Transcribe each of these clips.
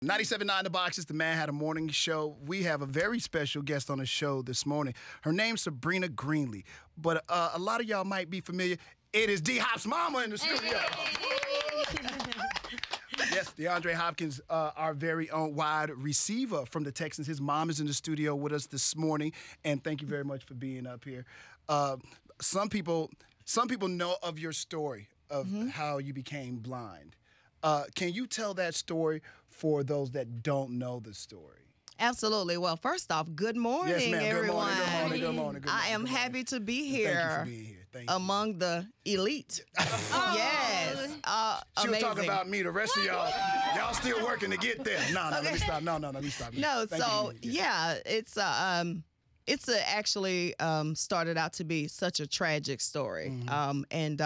97.9 The Box is the Madd Hatta Morning Show. We have a very special guest on the show this morning. Her name's Sabrina Greenlee, but a lot of y'all might be familiar. It is D-Hop's mama in the studio. Yes, Deandre Hopkins, our very own wide receiver from the Texans. His mom is in the studio with us this morning, and thank you very much for being up here. Some people know of your story of how you became blind. Can you tell that story for those that don't know the story? Absolutely. Well, first off, good morning, yes, ma'am. everyone. Good morning. I am happy to be here. Thank you for being here. Thank you. Among the elite. Yes. She was amazing. talking about me. The rest of y'all still working to get there. No, let me stop. No, let me stop. No, so yeah, it's actually started out to be such a tragic story. And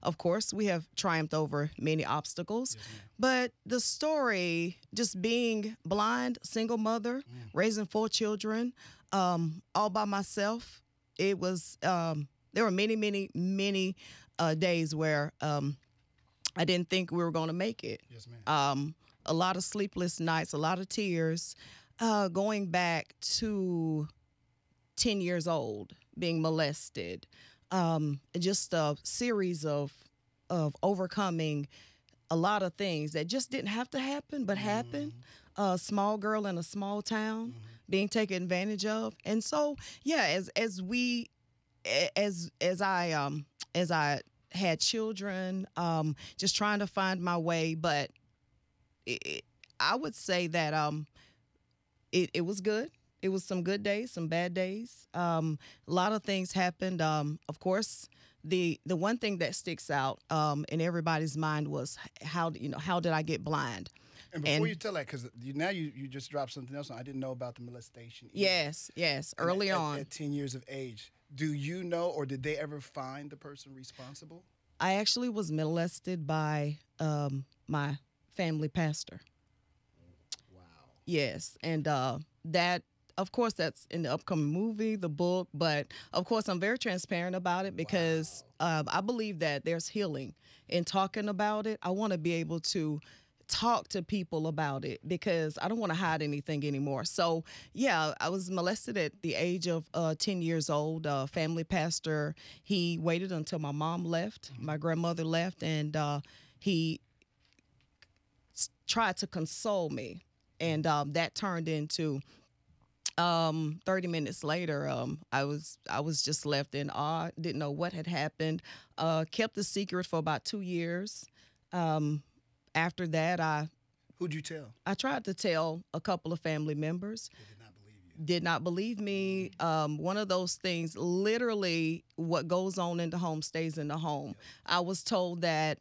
of course, we have triumphed over many obstacles. Yes, but the story, just being blind, single mother, raising 4 children, all by myself, it was, there were many days where I didn't think we were going to make it. Yes, ma'am. A lot of sleepless nights, a lot of tears, going back to 10 years old, being molested, just a series of overcoming a lot of things that just didn't have to happen, but happened. A small girl in a small town being taken advantage of. And so, yeah, as I had children, just trying to find my way, but I would say that it was good. It was some good days, some bad days. A lot of things happened. Of course, the one thing that sticks out in everybody's mind was how did I get blind? And before you tell that, because now you just dropped something else, I didn't know about the molestation either. Yes, early on. At 10 years of age. Do you know, or did they ever find the person responsible? I actually was molested by my family pastor. Wow. Yes, and that. Of course, that's in the upcoming movie, the book, but of course, I'm very transparent about it because I believe that there's healing in talking about it. I want to be able to talk to people about it because I don't want to hide anything anymore. So, yeah, I was molested at the age of 10 years old. Family pastor, he waited until my mom left, my grandmother left, and he tried to console me, and that turned into 30 minutes later, I was just left in awe, didn't know what had happened, kept the secret for about 2 years. After that, Who'd you tell? I tried to tell a couple of family members. They did not believe you. Did not believe me. One of those things, literally what goes on in the home stays in the home. Yep. I was told that,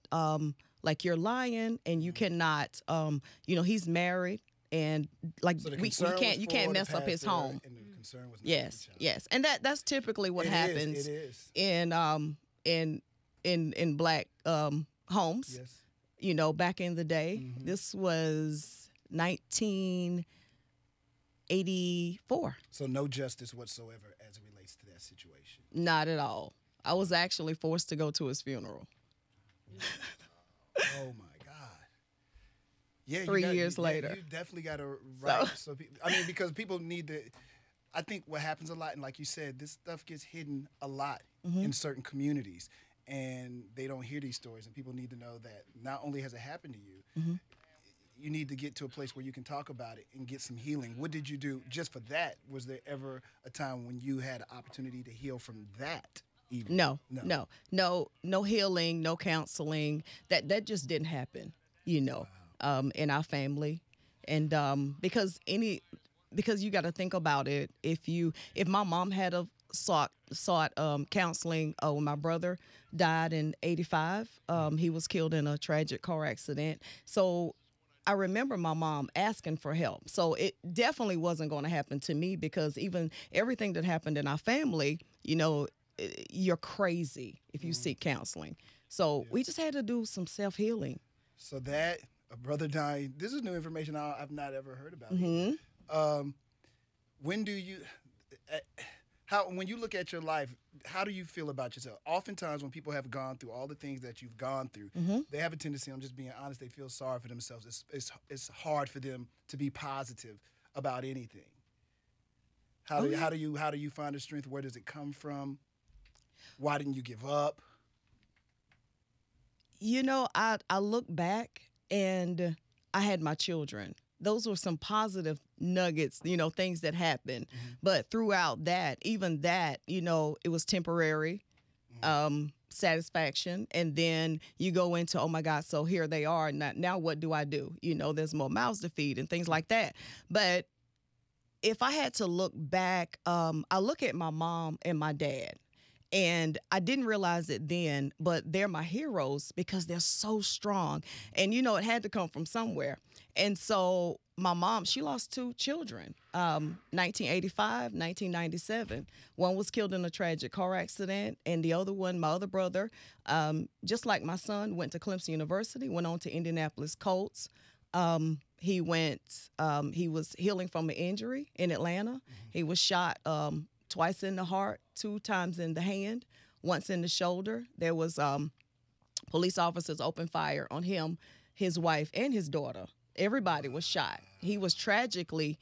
like, you're lying and you cannot, he's married. And like so you can't mess up his home. And the concern was yes, and that's typically what happens. It is. In black homes. Yes. Back in the day. This was 1984. So no justice whatsoever as it relates to that situation. Not at all. I was actually forced to go to his funeral. Oh my God. Yeah, 3 years later. You definitely got to write. So because people need to. I think what happens a lot, and like you said, this stuff gets hidden a lot in certain communities, and they don't hear these stories. And people need to know that not only has it happened to you, you need to get to a place where you can talk about it and get some healing. What did you do just for that? Was there ever a time when you had an opportunity to heal from that? Even? No healing, no counseling. That just didn't happen. Wow. In our family, and because you got to think about it. If my mom had sought counseling when my brother died in '85, he was killed in a tragic car accident. So I remember my mom asking for help. So it definitely wasn't going to happen to me because even everything that happened in our family, you're crazy if you seek counseling. So we just had to do some self-healing. So that. A brother dying. This is new information I've not ever heard about. when you look at your life, how do you feel about yourself? Oftentimes when people have gone through all the things that you've gone through, they have a tendency, I'm just being honest, they feel sorry for themselves. It's hard for them to be positive about anything. How do you find the strength? Where does it come from? Why didn't you give up? You know, I look back and I had my children. Those were some positive nuggets, you know, things that happened. But throughout that, even that, you know, it was temporary satisfaction. And then you go into, oh my God, so here they are. Now what do I do? You know, there's more mouths to feed and things like that. But if I had to look back, I look at my mom and my dad. And I didn't realize it then, but they're my heroes because they're so strong. And, you know, it had to come from somewhere. And so my mom, she lost 2 children, 1985, 1997. One was killed in a tragic car accident. And the other one, my other brother, just like my son, went to Clemson University, went on to Indianapolis Colts. He was healing from an injury in Atlanta. He was shot twice in the heart, 2 times in the hand, once in the shoulder. There was police officers opened fire on him, his wife, and his daughter. Everybody was shot. He was tragically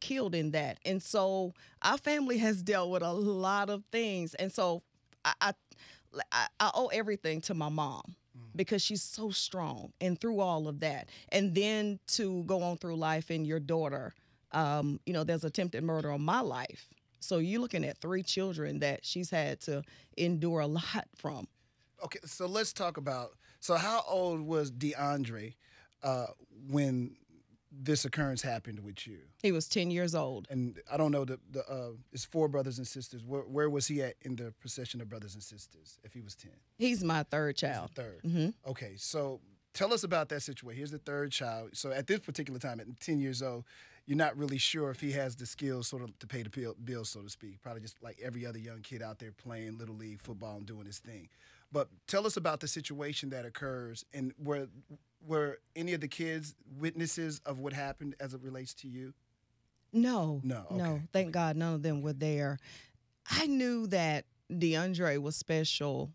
killed in that. And so our family has dealt with a lot of things. And so I owe everything to my mom because she's so strong and through all of that. And then to go on through life and your daughter, you know, there's attempted murder on my life. So you're looking at 3 children that she's had to endure a lot from. Okay, so let's talk about, so how old was Deandre when this occurrence happened with you? He was 10 years old. And I don't know, it's 4 brothers and sisters. Where was he at in the procession of brothers and sisters if he was 10? He's my 3rd child. He's the 3rd. Okay, so tell us about that situation. Here's the 3rd child. So at this particular time, at 10 years old, you're not really sure if he has the skills sort of to pay the bills, so to speak. Probably just like every other young kid out there playing Little League football and doing his thing. But tell us about the situation that occurs, and were any of the kids witnesses of what happened as it relates to you? No. Okay. No. Thank God none of them were there. I knew that Deandre was special.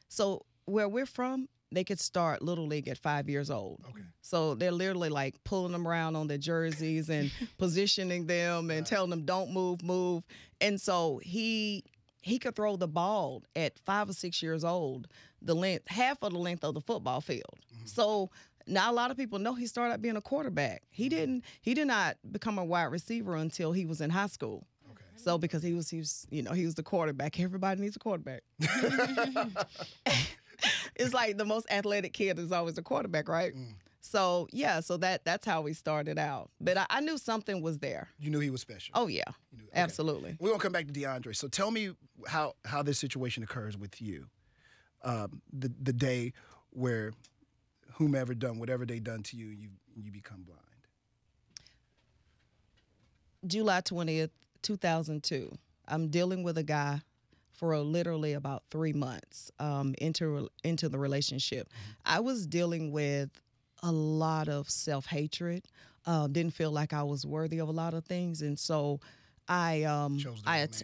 So where we're from, they could start Little League at 5 years old. Okay. So they're literally like pulling them around on their jerseys and positioning them and telling them, don't move. And so he could throw the ball at 5 or 6 years old, half of the length of the football field. So now a lot of people know he started out being a quarterback. He did not become a wide receiver until he was in high school. Okay. So because he was the quarterback. Everybody needs a quarterback. It's like the most athletic kid is always a quarterback, right? So yeah, so that's how we started out. But I knew something was there. You knew he was special. Oh yeah, okay. Absolutely. We're gonna come back to Deandre. So tell me how this situation occurs with you. The day where whomever done whatever they done to you, you become blind. July 20th, 2002. I'm dealing with a guy for literally about 3 months into the relationship. I was dealing with a lot of self-hatred. Didn't feel like I was worthy of a lot of things, and so I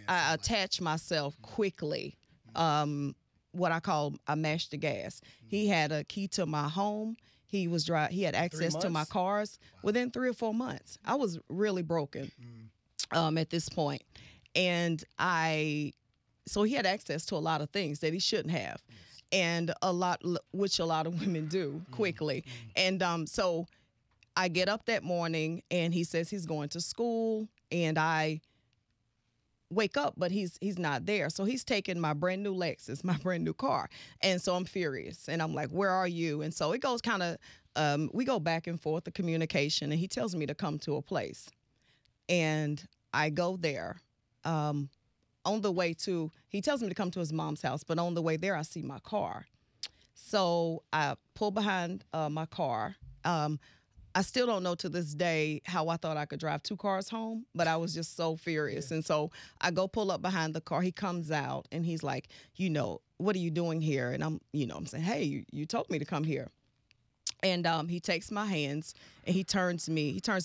attached myself quickly. What I call I mashed the gas. He had a key to my home. He had access to my cars within 3 or 4 months. I was really broken at this point, and so he had access to a lot of things that he shouldn't have, and which a lot of women do quickly. And so I get up that morning, and he says he's going to school, and I wake up, but he's not there. So he's taking my brand new Lexus, my brand new car. And so I'm furious, and I'm like, where are you? And so it goes kind of, we go back and forth, the communication, and he tells me to come to a place. And I go there. On the way he tells me to come to his mom's house, but on the way there, I see my car. So I pull behind my car. I still don't know to this day how I thought I could drive 2 cars home, but I was just so furious. Yeah. And so I go pull up behind the car. He comes out, and he's like, what are you doing here? And I'm saying, hey, you told me to come here. And he takes my hands, and he turns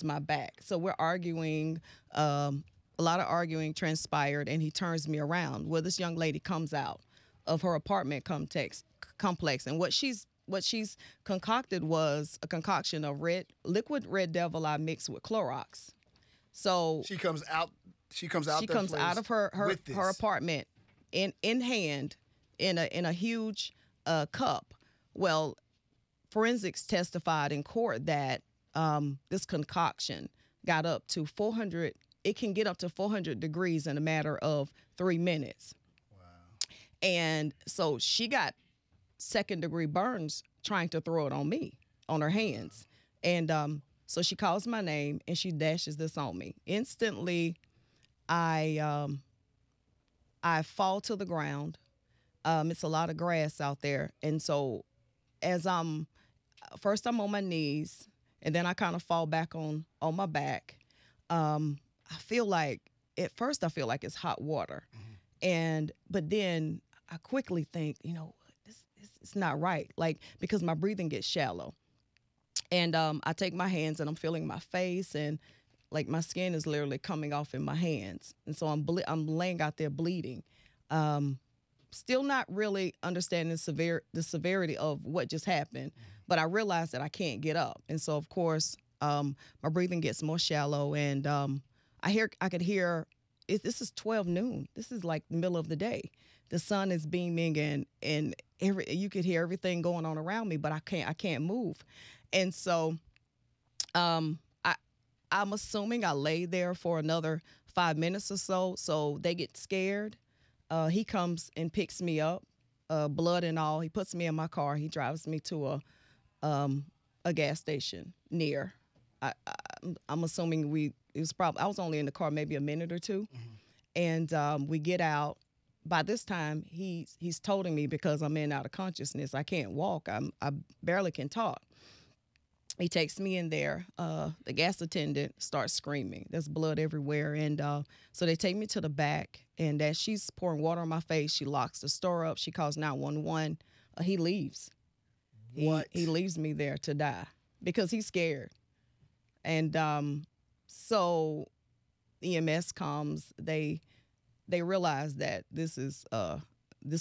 my back. So we're arguing a a lot of arguing transpired, and he turns me around. Well, this young lady comes out of her apartment complex, and what she's concocted was a concoction of liquid red devil I mixed with Clorox. So she comes out. She comes out of her apartment in hand in a huge cup. Well, forensics testified in court that this concoction got up to 400. It can get up to 400 degrees in a matter of 3 minutes. Wow. And so she got second-degree burns trying to throw it on me, on her hands. And so she calls my name, and she dashes this on me. Instantly, I fall to the ground. It's a lot of grass out there. And so as first I'm on my knees, and then I kind of fall back on my back. I feel like, at first I feel like it's hot water. Mm-hmm. But then I quickly think, this it's not right. Like, because my breathing gets shallow. And I take my hands and I'm feeling my face, and like my skin is literally coming off in my hands. And so I'm laying out there bleeding. Still not really understanding the severity of what just happened, but I realized that I can't get up. And so, of course, my breathing gets more shallow, and I could hear, this is 12 noon. This is like the middle of the day. The sun is beaming, and you could hear everything going on around me, but I can't move. And so I'm assuming I lay there for another 5 minutes or so. So they get scared. He comes and picks me up, blood and all. He puts me in my car. He drives me to a gas station near. I'm assuming I was only in the car maybe a minute or two. Mm-hmm. And we get out. By this time, he's toting me because I'm in out of consciousness. I can't walk. I barely can talk. He takes me in there. The gas attendant starts screaming. There's blood everywhere. And so they take me to the back. And as she's pouring water on my face, she locks the store up. She calls 911. He leaves. What? He leaves me there to die because he's scared. And so EMS comes. They realize that this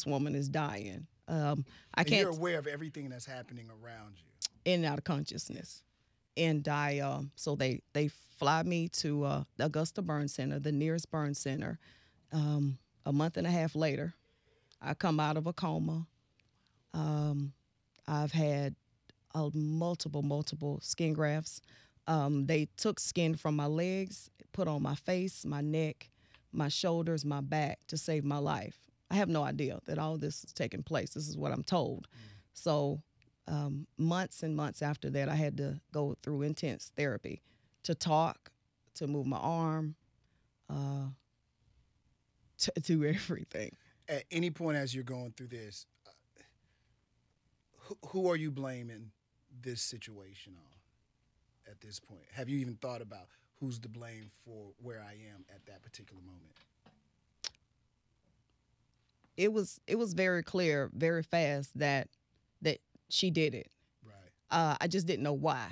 woman is dying. I can't. You're aware of everything that's happening around you. In and out of consciousness. And so they fly me to the Augusta Burn Center, the nearest burn center. A month and a half later, I come out of a coma. I've had multiple skin grafts. They took skin from my legs, put on my face, my neck, my shoulders, my back to save my life. I have no idea that all this is taking place. This is what I'm told. So months and months after that, I had to go through intense therapy to talk, to move my arm, to do everything. At any point as you're going through this, who are you blaming this situation on at this point? Have you even thought about who's to blame for where I am at that particular moment? It was very clear, very fast that she did it. Right. I just didn't know why.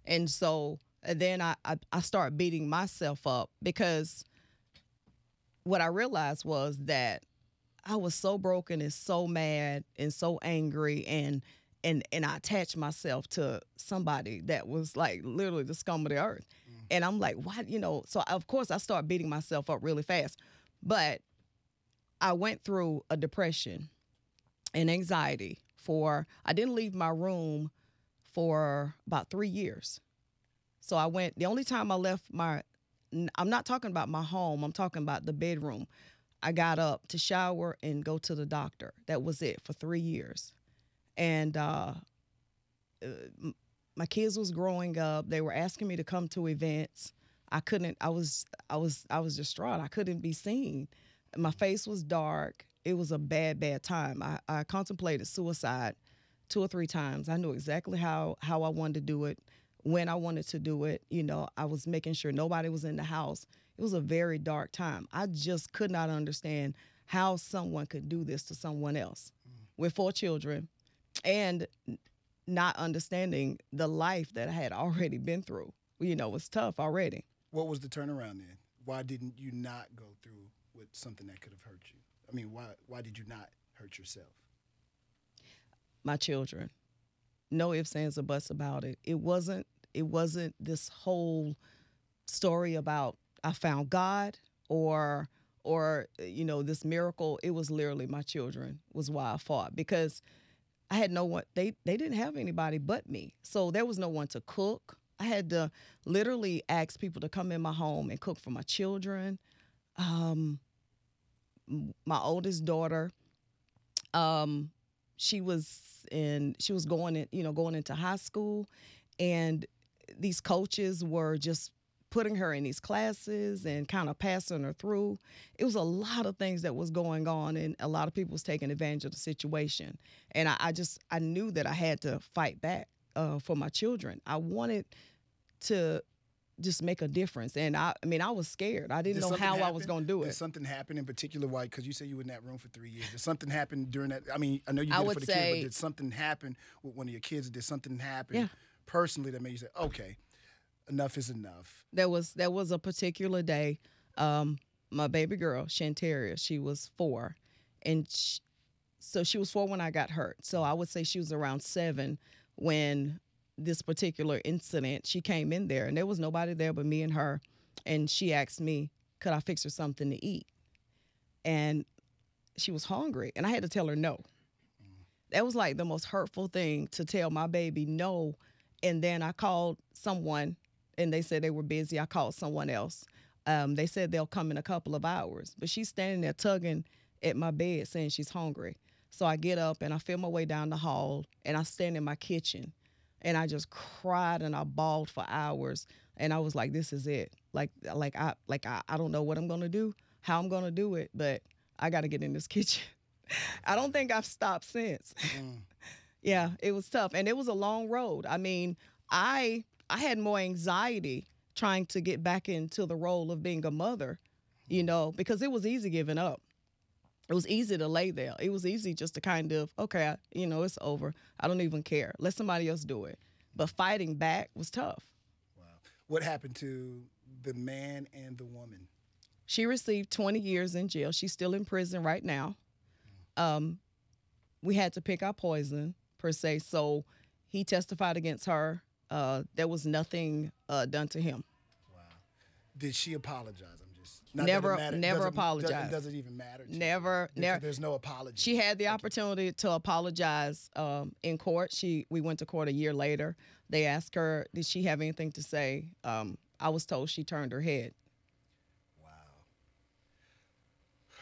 And so then I started beating myself up because what I realized was that I was so broken and so mad and so angry and I attached myself to somebody that was like literally the scum of the earth. And I'm like, why, so of course I started beating myself up really fast. But I went through a depression and anxiety I didn't leave my room for about 3 years. So the only time I left I'm not talking about my home, I'm talking about the bedroom. I got up to shower and go to the doctor. That was it for 3 years. And my kids was growing up. They were asking me to come to events. I couldn't, I was distraught. I couldn't be seen. My face was dark. It was a bad time. I contemplated suicide 2 or 3 times. I knew exactly how I wanted to do it, when I wanted to do it. I was making sure nobody was in the house. It was a very dark time. I just could not understand how someone could do this to someone else with 4 children and not understanding the life that I had already been through. It was tough already. What was the turnaround then? why didn't you not go through with something that could have hurt you? I mean, why did you not hurt yourself? My children. No ifs, ands, or buts about it. It wasn't this whole story about I found God or this miracle. It was literally my children was why I fought, because I had no one. They didn't have anybody but me, so there was no one to cook. I had to literally ask people to come in my home and cook for my children. My oldest daughter, she was going into high school, and these coaches were just putting her in these classes and kind of passing her through. It was a lot of things that was going on, and a lot of people was taking advantage of the situation. And I knew that I had to fight back for my children. I wanted to just make a difference. And I was scared. I didn't know how I was going to do it. Did something happen in particular? Why? Because you said you were in that room for 3 years. Did something happen during that? I mean, I know you did it for the kids, but did something happen with one of your kids? Did something happen personally that made you say, okay, enough is enough? There was a particular day, my baby girl, Shantaria, she was 4. And so she was 4 when I got hurt. So I would say she was around 7 when this particular incident, she came in there, and there was nobody there but me and her. And she asked me, could I fix her something to eat? And she was hungry, and I had to tell her no. That was like the most hurtful thing, to tell my baby no. And then I called someone, and they said they were busy. I called someone else. They said they'll come in a couple of hours. But she's standing there tugging at my bed saying she's hungry. So I get up, and I feel my way down the hall, and I stand in my kitchen. And I just cried, and I bawled for hours. And I was like, this is it. I don't know what I'm going to do, how I'm going to do it, but I got to get in this kitchen. I don't think I've stopped since. Yeah, it was tough. And it was a long road. I mean, I had more anxiety trying to get back into the role of being a mother, because it was easy giving up. It was easy to lay there. It was easy just to kind of, okay, it's over. I don't even care. Let somebody else do it. But fighting back was tough. Wow. What happened to the man and the woman? She received 20 years in jail. She's still in prison right now. We had to pick our poison, per se. So he testified against her. There was nothing done to him. Wow. Did she apologize? Never apologized. Does it even matter? Never. There's no apology. She had the opportunity to apologize in court. We went to court a year later. They asked her, did she have anything to say? I was told she turned her head. Wow.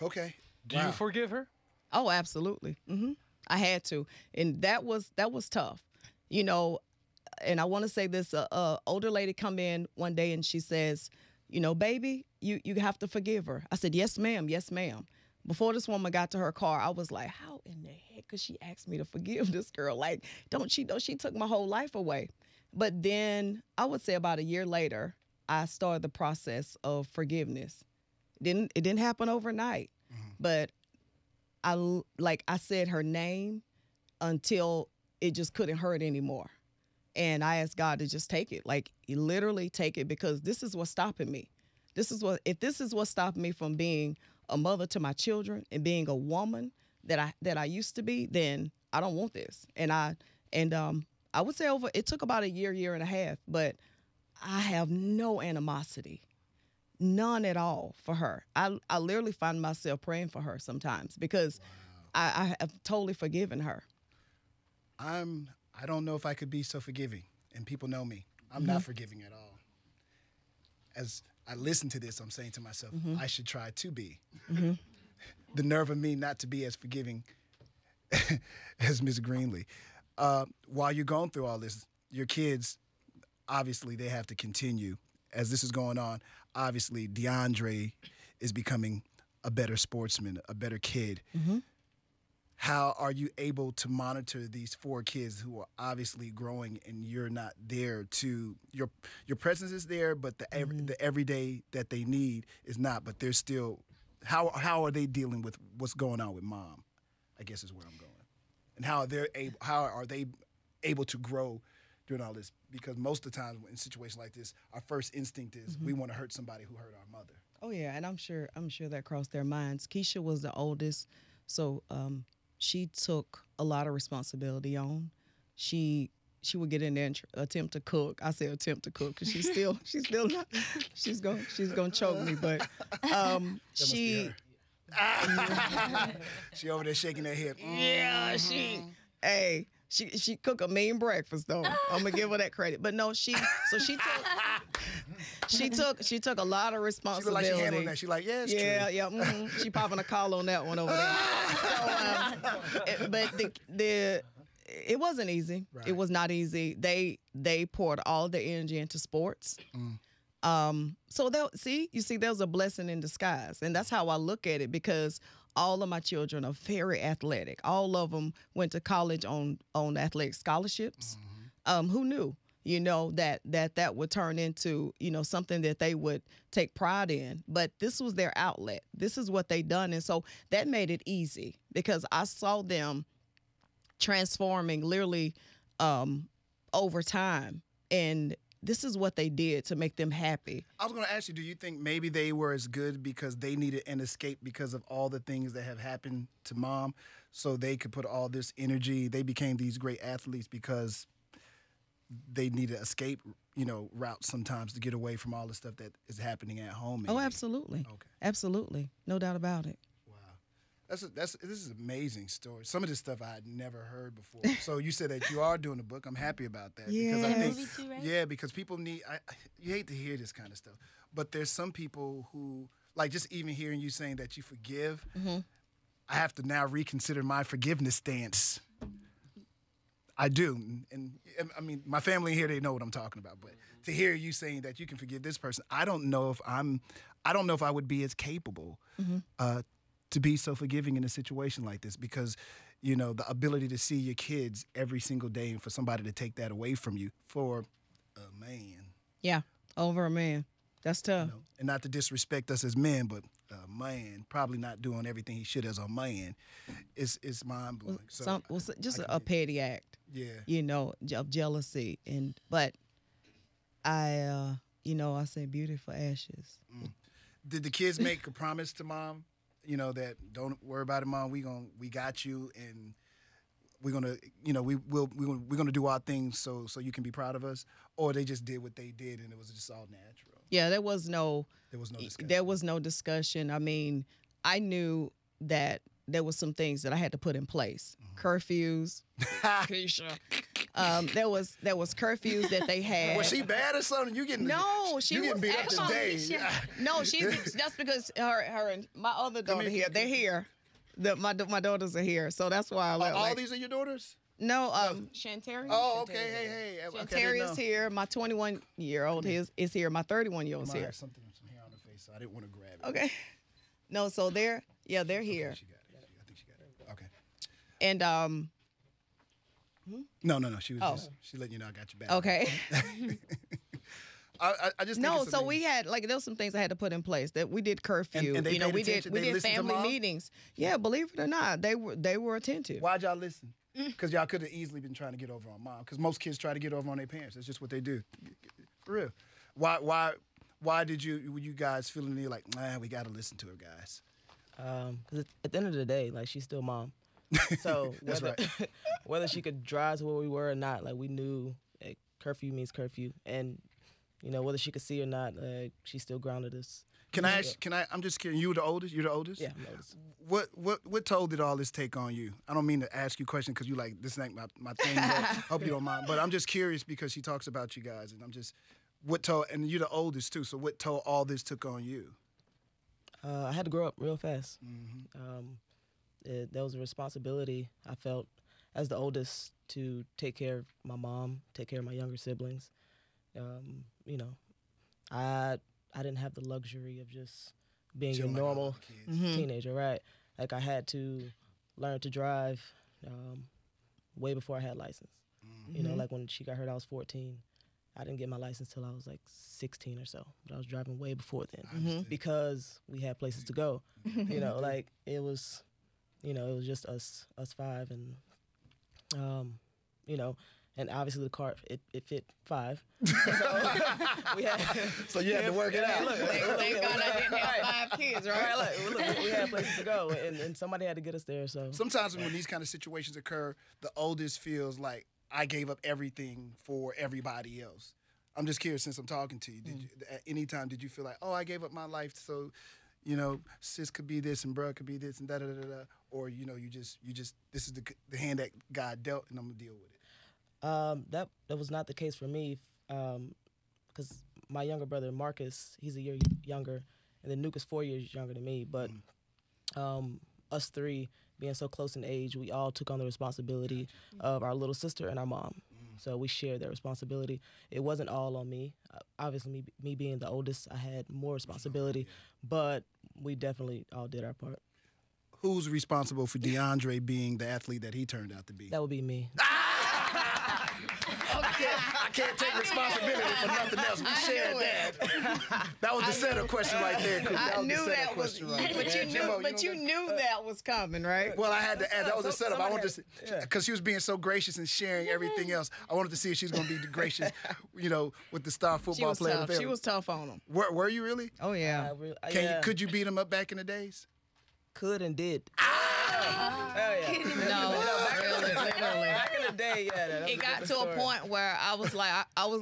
Okay. Do you forgive her? Oh, absolutely. I had to, and that was tough. And I want to say this: older lady come in one day and she says, baby, you have to forgive her. I said, yes, ma'am. Yes, ma'am. Before this woman got to her car, I was like, how in the heck could she ask me to forgive this girl? Like, she took my whole life away. But then I would say about a year later, I started the process of forgiveness. It didn't happen overnight, but I said her name until it just couldn't hurt anymore. And I asked God to just take it, literally take it, because this is what's stopping me. If this is what's stopping me from being a mother to my children and being a woman that I used to be, then I don't want this. And I would say it took about a year and a half, but I have no animosity, none at all for her. I literally find myself praying for her sometimes, because I have totally forgiven her. I don't know if I could be so forgiving, and people know me. I'm not forgiving at all. As I listen to this, I'm saying to myself, I should try to be. The nerve of me not to be as forgiving as Ms. Greenlee. While you're going through all this, your kids, obviously, they have to continue. As this is going on, obviously, Deandre is becoming a better sportsman, a better kid. How are you able to monitor these 4 kids who are obviously growing and you're not there to your presence is there, but the everyday that they need is not, but they're still, how are they dealing with what's going on with mom, I guess is where I'm going. And how are they able to grow during all this? Because most of the time in situations like this, our first instinct is we want to hurt somebody who hurt our mother. Oh yeah, and I'm sure that crossed their minds. Keisha was the oldest, so she took a lot of responsibility on. She would get in there and attempt to cook. I say attempt to cook because she's still not. She's gonna choke me, but she. She over there shaking her head. Yeah, she cook a mean breakfast though. I'm gonna give her that credit. But no, she took a lot of responsibility. She look like she handling that. She like, yeah, it's true. Yeah. Mm-hmm. She popping a call on that one over there. But it wasn't easy. Right. It was not easy. They poured all their energy into sports. So there's a blessing in disguise, and that's how I look at it, because all of my children are very athletic. All of them went to college on athletic scholarships. Who knew, that would turn into, something that they would take pride in. But this was their outlet. This is what they done, and so that made it easy because I saw them transforming literally over time, and this is what they did to make them happy. I was going to ask you, do you think maybe they were as good because they needed an escape because of all the things that have happened to mom, so they could put all this energy? They became these great athletes because they need an escape, route sometimes to get away from all the stuff that is happening at home. Maybe. Oh, absolutely. Okay. Absolutely. No doubt about it. This is an amazing story. Some of this stuff I had never heard before. So you said that you are doing a book. I'm happy about that. Yeah. Because I think, movie too, right? Yeah, because people you hate to hear this kind of stuff, but there's some people who, like, just even hearing you saying that you forgive, I have to now reconsider my forgiveness stance. I do. And I mean, my family here, they know what I'm talking about, but to hear you saying that you can forgive this person, I don't know if I would be as capable to be so forgiving in a situation like this, because, the ability to see your kids every single day and for somebody to take that away from you for a man. Yeah, over a man. That's tough. And not to disrespect us as men, but a man probably not doing everything he should as a man. It's mind-blowing. Just a petty act. Yeah. Of jealousy. But I say beauty for ashes. Did the kids make a promise to mom? That don't worry about it, mom. We got you, and we're gonna, we're gonna do our things so you can be proud of us. Or they just did what they did, and it was just all natural. Yeah, there was no discussion. There was no discussion. I mean, I knew that there was some things that I had to put in place. Curfews, Keisha. There was curfews that they had. Was she bad or something? No, she was beat up today. No, that's because her and my other daughter here. They're here. My daughters are here, so that's why I let. All these are your daughters? No, Shantari. Oh, okay. Hey. Shantari is here. My 21-year-old is here. My 31-year-old is here. Something from hair on her face, so I didn't want to grab it. Okay. No, so they're here. I think she got it. Okay. And No. She was she letting you know I got your back. Okay. I just think so we had there was some things I had to put in place. That we did curfew. And they we did family meetings. Yeah, believe it or not, they were attentive. Why'd y'all listen? Because y'all could have easily been trying to get over on mom. Because most kids try to get over on their parents. That's just what they do. For real. Why did you guys feeling like, we got to listen to her, guys? Because at the end of the day, she's still mom. So whether she could drive to where we were or not, we knew curfew means curfew, and whether she could see or not, she still grounded us. Can I ask? I'm just curious. You're the oldest. You're the oldest. Yeah, I'm the oldest. What toll did all this take on you? I don't mean to ask you a question because you this ain't my thing. But hope you don't mind. But I'm just curious because she talks about you guys, and I'm just what toll. And you're the oldest too. So what toll all this took on you? I had to grow up real fast. There was a responsibility I felt as the oldest to take care of my mom, take care of my younger siblings. I didn't have the luxury of just being a normal teenager, right? I had to learn to drive way before I had license. When she got hurt, I was 14. I didn't get my license till I was 16 or so, but I was driving way before then because we had places to go. It was just us five, and And obviously the car, it fit 5. So we had. So you had to work it out. Thank God I didn't have 5 kids, right? Look, we had places to go, and somebody had to get us there. So Sometimes when these kind of situations occur, the oldest feels like I gave up everything for everybody else. I'm just curious, since I'm talking to you, at any time did you feel like, oh, I gave up my life so, sis could be this and bruh could be this and da-da-da-da, or, you just this is the hand that God dealt and I'm going to deal with it? That was not the case for me, because my younger brother, Marcus, he's a year younger, and then Nuke is 4 years younger than me, but us 3, being so close in age, we all took on the responsibility of our little sister and our mom. So we shared that responsibility. It wasn't all on me. Obviously, me being the oldest, I had more responsibility, but we definitely all did our part. Who's responsible for DeAndre being the athlete that he turned out to be? That would be me. I can't take responsibility for nothing else. We shared that. That was the setup question right there. I knew that was, but you knew that was coming, right? Well, I had to add. That was the setup. I wanted to, because she was being so gracious and sharing everything else. I wanted to see if she's going to be gracious, with the star football player. Tough. She was tough on him. Were you really? Oh yeah. Could you beat him up back in the days? Could and did. No, really, literally. Back in the day, yeah. It got to a point where I was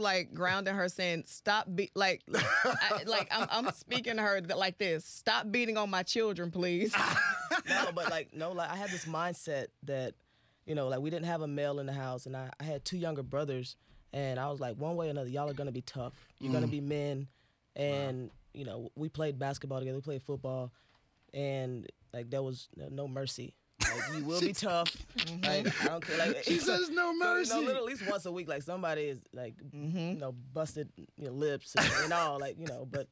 like grounding her, saying, "Stop I'm speaking to her like this. Stop beating on my children, please." No, I had this mindset that, we didn't have a male in the house, and I had 2 younger brothers, and I was like, one way or another, y'all are gonna be tough. You're gonna be men, and we played basketball together, we played football, and there was no mercy. You will be tough. I don't care. She says no mercy. Literally at least once a week, somebody is busted lips and all, but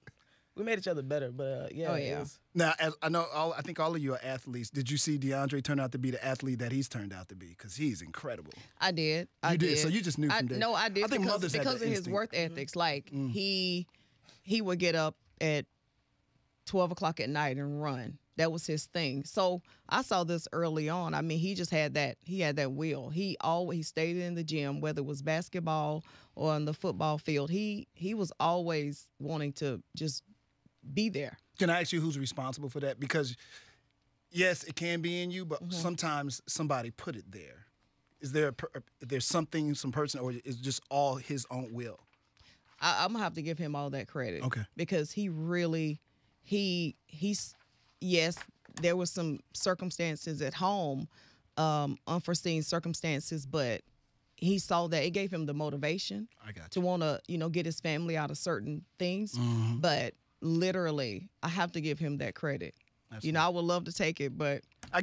we made each other better. But yeah. Oh yeah. Now, as I know, I think all of you are athletes. Did you see DeAndre turn out to be the athlete that he's turned out to be? Because he's incredible. I did. You did. So you just knew from day. No, I did. I think mothers had because that of his instinct. work ethics. He would get up at 12 o'clock at night and run. That was his thing. So I saw this early on. I mean, he just had that. He had that will. He stayed in the gym, whether it was basketball or on the football field. He was always wanting to just be there. Can I ask you who's responsible for that? Because yes, it can be in you, but sometimes somebody put it there. Is there some person, or is it just all his own will? I'm gonna have to give him all that credit. Okay. Because he really, he's. Yes, there was some circumstances at home, unforeseen circumstances, but he saw that it gave him the motivation to want to, get his family out of certain things. Mm-hmm. But literally, I have to give him that credit. Absolutely. I would love to take it, but I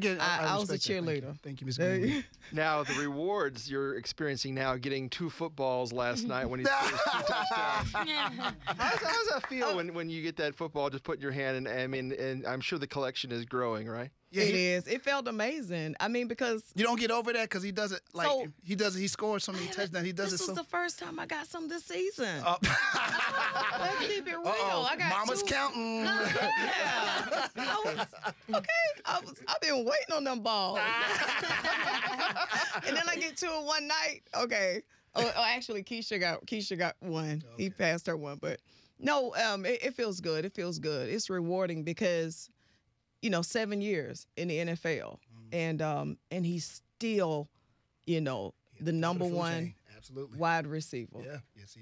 was a cheerleader. Thank you, Ms. Greenlee. Now, the rewards you're experiencing now, getting 2 footballs last night when he scored 2 touchdowns. How does that feel when you get that football just put in your hand? And I'm sure the collection is growing, right? Yeah, it is. It felt amazing. I mean, because you don't get over that because he does it he scores so many touchdowns. He does this it so. This was the first time I got some this season. Let's keep it real. I got Mama's 2. counting. Yeah. I've been waiting on them balls. And then I get to it one night. Okay. Oh, actually, Keisha got one. Okay. He passed her one, but no, it feels good. It feels good. It's rewarding because 7 years in the NFL, and he's still, the number one wide receiver. Yeah, yes,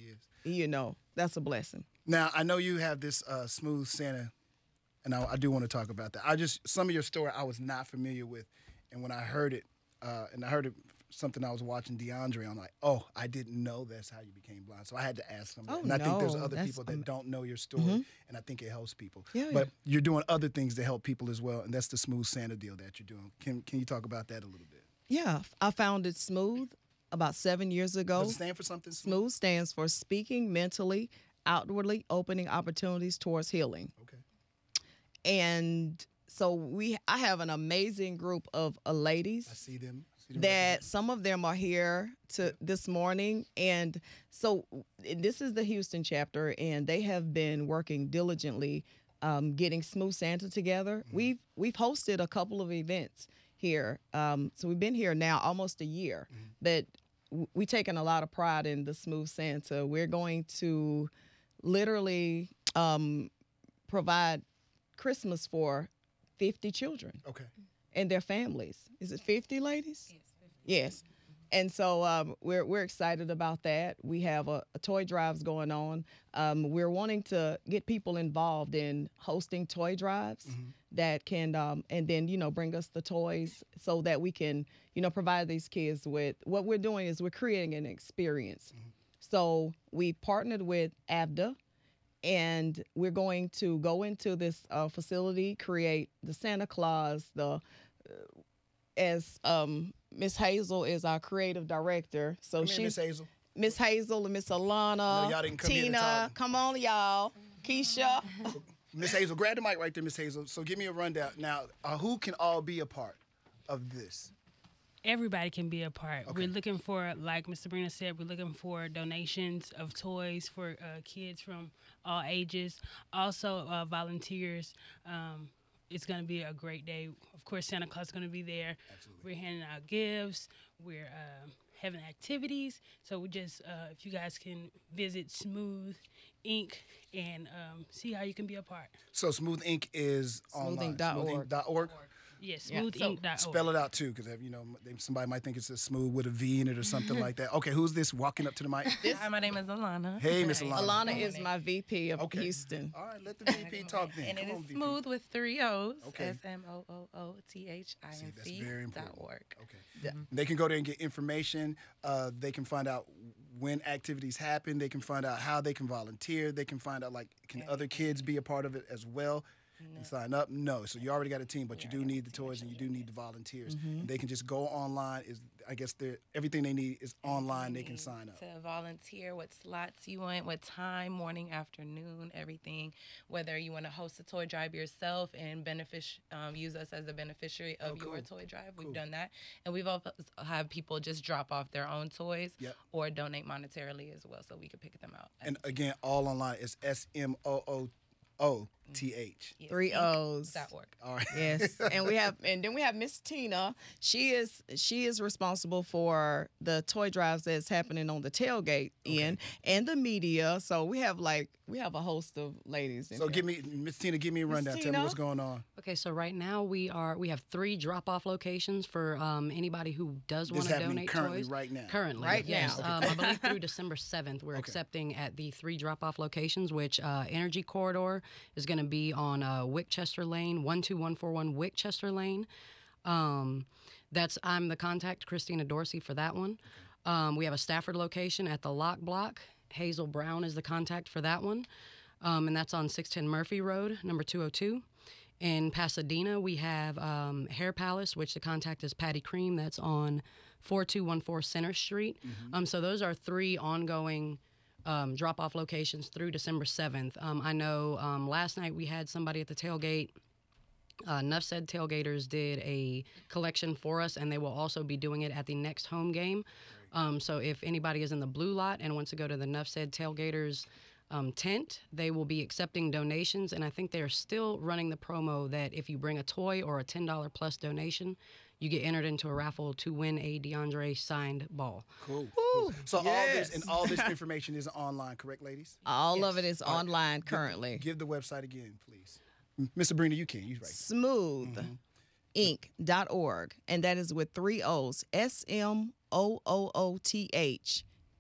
he is. That's a blessing. Now, I know you have this smooth Santa, and I do want to talk about that. Some of your story I was not familiar with, and when I heard it, something I was watching DeAndre, I'm like, oh, I didn't know that's how you became blind. So I had to ask him. And I think there's other people that don't know your story, and I think it helps people. Yeah, but you're doing other things to help people as well, and that's the Smooth Santa deal that you're doing. Can you talk about that a little bit? Yeah, I founded Smooth about 7 years ago. Does it stand for something? Smooth stands for Speaking Mentally, Outwardly Opening Opportunities Towards Healing. Okay. And so I have an amazing group of ladies. I see them. That some of them are here this morning, and so this is the Houston chapter, and they have been working diligently getting Smooth Santa together. Mm-hmm. We've hosted a couple of events here, so we've been here now almost a year, but we taking a lot of pride in the Smooth Santa. We're going to literally provide Christmas for 50 children. Okay. And their families. Is it 50, ladies? Yes. 50. Yes. And so we're excited about that. We have a toy drives going on. We're wanting to get people involved in hosting toy drives that can, and then, bring us the toys so that we can, provide these kids with, what we're doing is we're creating an experience. So we partnered with AVDA, and we're going to go into this facility, create the Santa Claus, as Miss Hazel is our creative director. So she's Miss Hazel and Miss Alana, Tina, come on, y'all, Keisha. Miss Hazel, grab the mic right there, Miss Hazel. So give me a rundown. Now, who can all be a part of this? Everybody can be a part. Okay. We're looking for, like Ms. Sabrina said, we're looking for donations of toys for kids from all ages. Also, volunteers. It's going to be a great day. Of course, Santa Claus is going to be there. Absolutely. We're handing out gifts. We're having activities. So we just, if you guys can visit Smooth Inc. and see how you can be a part. So Smooth Inc. is online. Smoothinc.org. Yes, smoothinc.org. Spell it out, too, because, somebody might think it's a smooth with a V in it or something like that. Okay, who's this walking up to the mic? Hi, my name is Alana. Hey, Miss Alana. Alana is my VP of Houston. All right, let the VP talk then. And it is Smooth with 3 O's. Okay. SMOOOTHINC.org. That's very important. Okay. Yeah. They can go there and get information. They can find out when activities happen. They can find out how they can volunteer. They can find out, can other kids be a part of it as well? And sign up? No. So you already got a team, but you do need the toys and you do need the volunteers. And they can just go online. I guess everything they need is online. They can sign up. To volunteer, what slots you want, what time, morning, afternoon, everything. Whether you want to host a toy drive yourself and use us as a beneficiary of your toy drive. We've done that. And we've also had people just drop off their own toys or donate monetarily as well so we could pick them out. And again, all online is SMOOOTH. 3 O's. All right. Yes. And then we have Miss Tina. She is responsible for the toy drives that's happening on the tailgate end and the media. So we have a host of ladies. So Miss Tina, give me a rundown. Tell me what's going on. Okay, so right now we have 3 drop-off locations for anybody who does want to donate currently, toys. right now. Currently, right yes. now. I believe through December 7th, we're accepting at the 3 drop-off locations, which Energy Corridor is going to be on Wickchester Lane, 12141 Wickchester Lane. I'm the contact, Christina Dorsey, for that one. We have a Stafford location at the Lock Block. Hazel Brown is the contact for that one. And that's on 610 Murphy Road, number 202. In Pasadena, we have Hair Palace, which the contact is Patty Cream. That's on 4214 Center Street. So those are 3 ongoing drop-off locations through December 7th. I know last night we had somebody at the tailgate. Nuff Said Tailgaters did a collection for us, and they will also be doing it at the next home game. So if anybody is in the blue lot and wants to go to the Nuff Said Tailgaters tent, they will be accepting donations, and I think they're still running the promo that if you bring a toy or a $10 plus donation, you get entered into a raffle to win a DeAndre signed ball. Cool. So all this information is online, correct, ladies? All of it is online currently. Give the website again, please. Miss Sabrina, you right. Smoothinc.org, and that is with 3 O's. SMOOOTH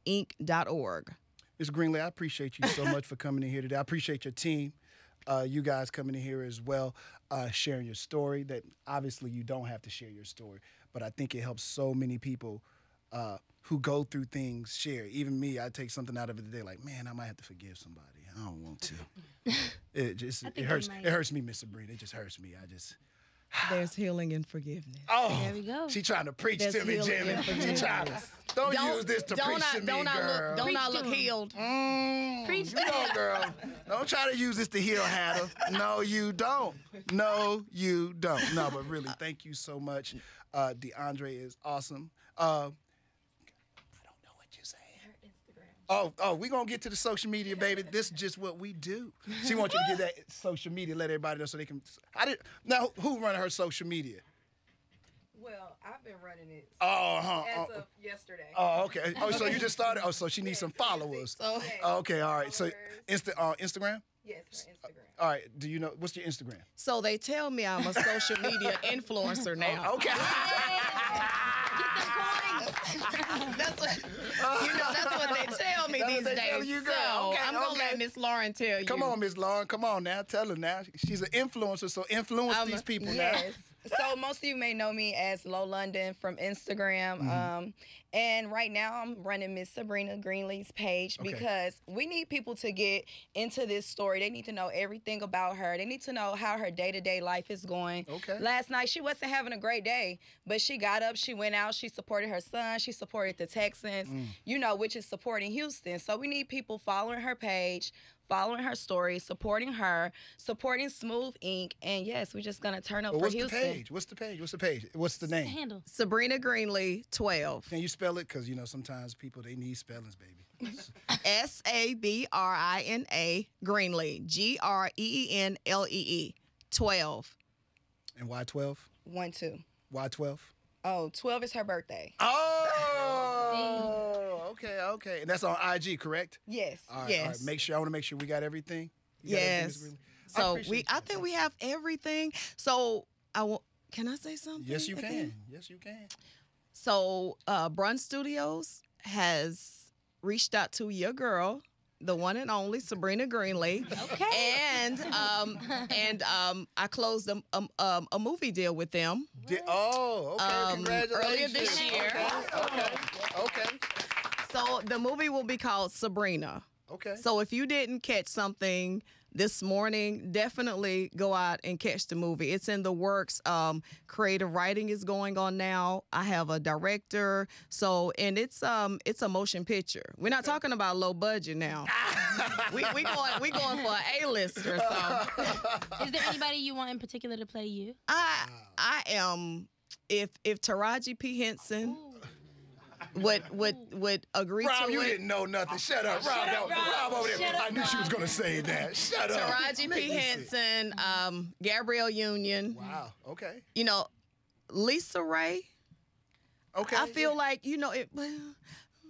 Inc.org. Ms. Greenlee, I appreciate you so much for coming in here today. I appreciate your team. You guys coming in here as well, sharing your story. That obviously you don't have to share your story, but I think it helps so many people who go through things share. Even me, I take something out of it today, like, man, I might have to forgive somebody. I don't want to. It hurts. It hurts me, Miss Sabrina. It just hurts me. There's healing and forgiveness. Oh, there we go. She trying to preach to me, Jimmy. She trying to. Don't use this to preach to me, girl. Don't I look healed? Preach to me, girl. Don't try to use this to heal Hatta. No, you don't. No, you don't. No, but really, thank you so much. DeAndre is awesome. I don't know what you're saying. Oh, we're going to get to the social media, baby. This is just what we do. She wants you to get that social media, let everybody know so they can. Now, who running her social media? Well, I've been running it as of yesterday. Oh, okay. Oh, so you just started. Oh, so she needs some followers. So, Okay, all right. So Instagram? yes, her Instagram. All right. Do you know what's your Instagram? So they tell me I'm a social media influencer now. Okay. That's what that's what they tell me these days. So I'm gonna let Miss Lauren tell you. Come on, Miss Lauren. Come on now. Tell her now. She's an influencer, so influence these people now. So most of you may know me as Low London from Instagram. And right now I'm running Miss Sabrina Greenlee's page because we need people to get into this story. They need to know everything about her. They need to know how her day-to-day life is going. Last night she wasn't having a great day, but she got up, she went out, she supported her son, she supported the Texans, which is supporting Houston. So we need people following her page, following her story, supporting her, supporting Smooth Ink, and yes, we're just gonna turn up for Houston. What's the page? What's the name? Handle. Sabrina Greenlee 12. Can you spell it? Because sometimes people they need spellings, baby. Sabrina Greenlee Greenlee 12. And why 12? 1, 2. Why 12? Oh, 12 is her birthday. Oh, okay. And that's on IG, correct? Yes. All right, all right. I want to make sure we got everything. Yes. So I think we have everything. So can I say something? Yes, you can. Yes, you can. So Brun Studios has reached out to your girl, the one and only Sabrina Greenlee. Okay. And I closed a movie deal with them. Okay. Congratulations. Earlier this year. Okay. So the movie will be called Sabrina. Okay. So if you didn't catch something this morning, definitely go out and catch the movie. It's in the works. Creative writing is going on now. I have a director. And it's a motion picture. We're not talking about low budget now. we going for an A-lister. So is there anybody you want in particular to play you? I am if Taraji P. Henson would agree Rob, to you it. didn't know nothing. Shut up. Rob over there. I knew she was going to say that. Shut up. Taraji P. Henson, Gabrielle Union. Wow. Okay. Lisa Ray. Okay. I feel like, it.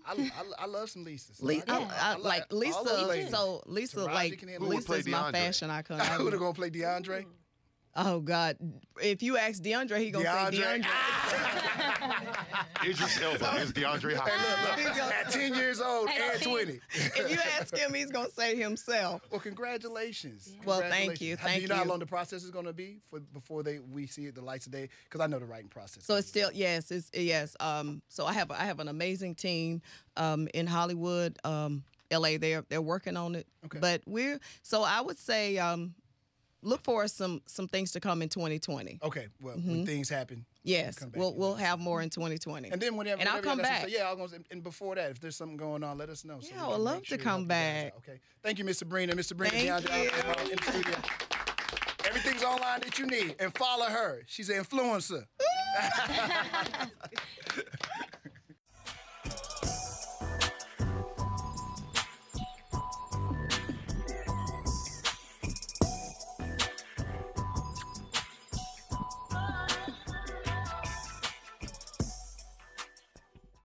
I love some Lisas. I like Lisa. So Lisa, Lisa's my fashion icon. Who's going to play DeAndre? Oh, God. If you ask DeAndre, he going to say DeAndre. Idris Elba is DeAndre Hopkins. Look, at 10 years old and 20. If you ask him, he's going to say himself. Well, congratulations. Yeah. Well, thank you. Do you know how long the process is going to be before we see the lights of day? Because I know the writing process. So it's still, yes. So I have an amazing team in Hollywood, LA. They're working on it. Okay. But I would say look for some things to come in 2020. Okay. Well, when things happen. Yes, we'll have more in 2020. And then whenever I'll come back. And before that, if there's something going on, let us know. Yeah, I would love to come back. Okay. Thank you, Miss Sabrina. Miss Sabrina Thank DeAndre in the studio. Everything's online that you need. And follow her. She's an influencer.